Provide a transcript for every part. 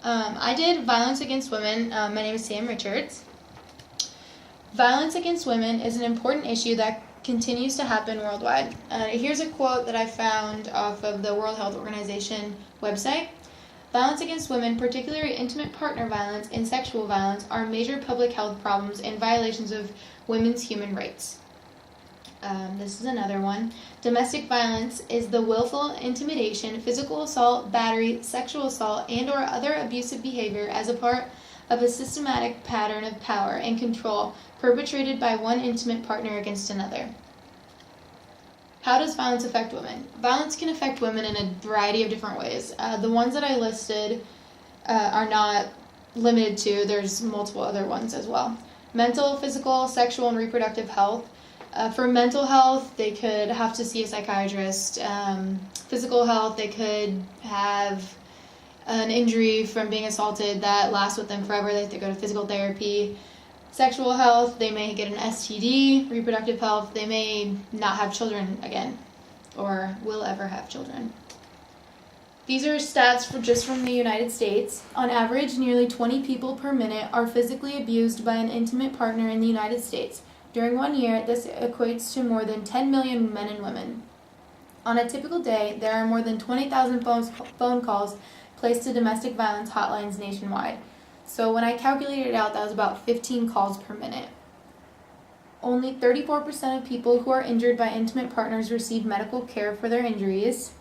I did violence against women. My name is Sam Richards. Violence against women is an important issue that continues to happen worldwide. Here's a quote that I found off of the World Health Organization website. Violence against women, particularly intimate partner violence and sexual violence, are major public health problems and violations of women's human rights. This is another one. Domestic violence is the willful intimidation, physical assault, battery, sexual assault, and or other abusive behavior as a part of a systematic pattern of power and control perpetrated by one intimate partner against another. How does violence affect women? Violence can affect women in a variety of different ways. The ones that I listed are not limited to, there's multiple other ones as well. Mental, physical, sexual, and reproductive health. For mental health, they could have to see a psychiatrist. Physical health, they could have an injury from being assaulted that lasts with them forever. They have to go to physical therapy. Sexual health, they may get an STD. Reproductive health, they may not have children again or will ever have children. These are stats just from the United States. On average, nearly 20 people per minute are physically abused by an intimate partner in the United States. During 1 year, this equates to more than 10 million men and women. On a typical day, there are more than 20,000 phone calls placed to domestic violence hotlines nationwide. So when I calculated it out, that was about 15 calls per minute. Only 34% of people who are injured by intimate partners receive medical care for their injuries.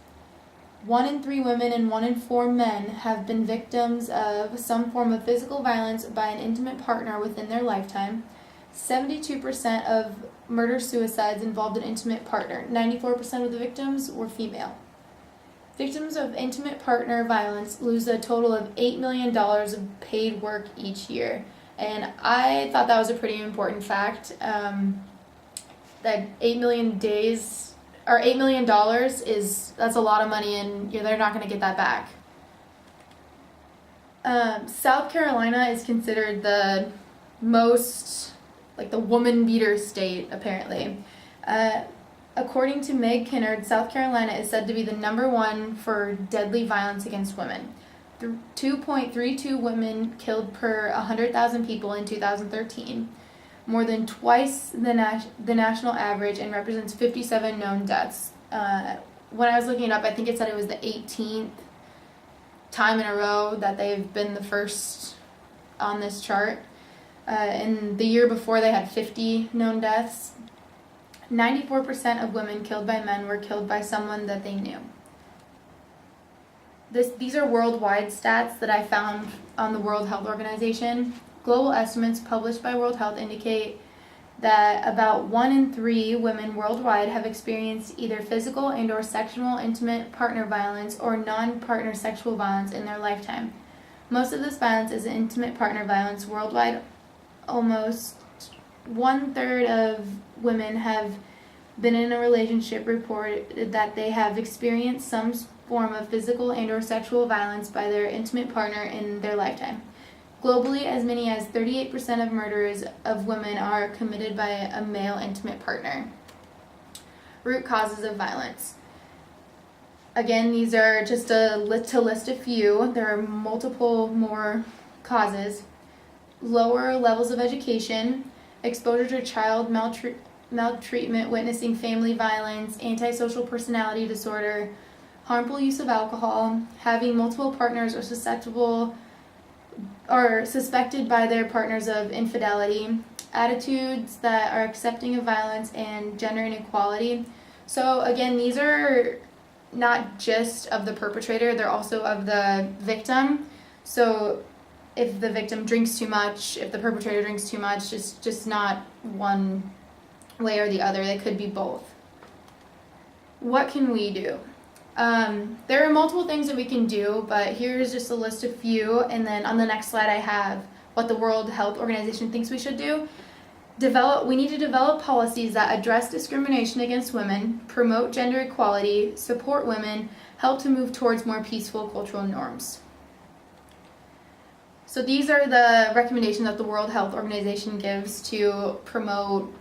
1 in 3 women and 1 in 4 men have been victims of some form of physical violence by an intimate partner within their lifetime. 72% of murder-suicides involved an intimate partner. 94% of the victims were female. Victims of intimate partner violence lose a total of $8 million of paid work each year. And I thought that was a pretty important fact, that 8 million days, or $8 million that's a lot of money, and they're not going to get that back. South Carolina is considered the most, the woman beater state, apparently. According to Meg Kinnard, South Carolina is said to be the number 1 for deadly violence against women. 2.32 women killed per 100,000 people in 2013, more than twice the national average, and represents 57 known deaths. When I was looking it up, I think it said it was the 18th time in a row that they've been the first on this chart. And the year before, they had 50 known deaths. 94% of women killed by men were killed by someone that they knew. These are worldwide stats that I found on the World Health Organization. Global estimates published by World Health indicate that about 1 in 3 women worldwide have experienced either physical and or sexual intimate partner violence or non-partner sexual violence in their lifetime. Most of this violence is intimate partner violence worldwide. Almost 1/3 of women have been in a relationship reported that they have experienced some form of physical and or sexual violence by their intimate partner in their lifetime. Globally, as many as 38% of murders of women are committed by a male intimate partner. Root causes of violence. Again, these are just to list a few. There are multiple more causes. Lower levels of education, exposure to child maltreatment, witnessing family violence, antisocial personality disorder, harmful use of alcohol, having multiple partners or susceptible or suspected by their partners of infidelity, attitudes that are accepting of violence, and gender inequality. So again, these are not just of the perpetrator, they're also of the victim. So if the victim drinks too much, if the perpetrator drinks too much, just not one way or the other. They could be both. What can we do? There are multiple things that we can do, but here's just a list of few, and then on the next slide I have what the World Health Organization thinks we should do. We need to develop policies that address discrimination against women, promote gender equality, support women, help to move towards more peaceful cultural norms. So these are the recommendations that the World Health Organization gives to promote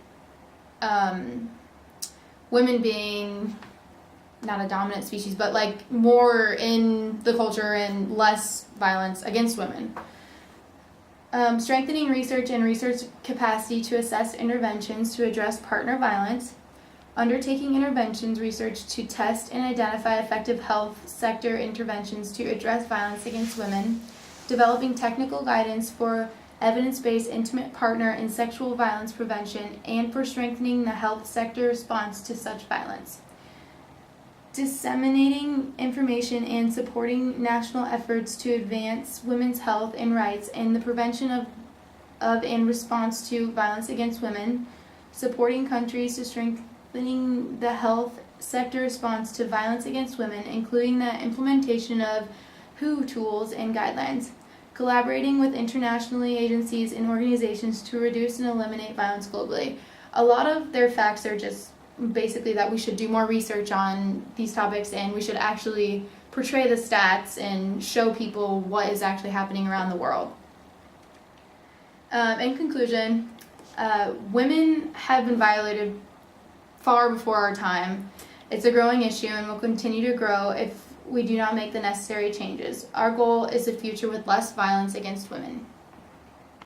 women being not a dominant species, but like more in the culture and less violence against women. Strengthening research and research capacity to assess interventions to address partner violence. Undertaking interventions research to test and identify effective health sector interventions to address violence against women. Developing technical guidance for evidence-based intimate partner and sexual violence prevention and for strengthening the health sector response to such violence. Disseminating information and supporting national efforts to advance women's health and rights and the prevention of and response to violence against women. Supporting countries to strengthening the health sector response to violence against women, including the implementation of WHO tools and guidelines. Collaborating with international agencies and organizations to reduce and eliminate violence globally. A lot of their facts are just basically that we should do more research on these topics and we should actually portray the stats and show people what is actually happening around the world. In conclusion, women have been violated far before our time. It's a growing issue and will continue to grow if we do not make the necessary changes. Our goal is a future with less violence against women.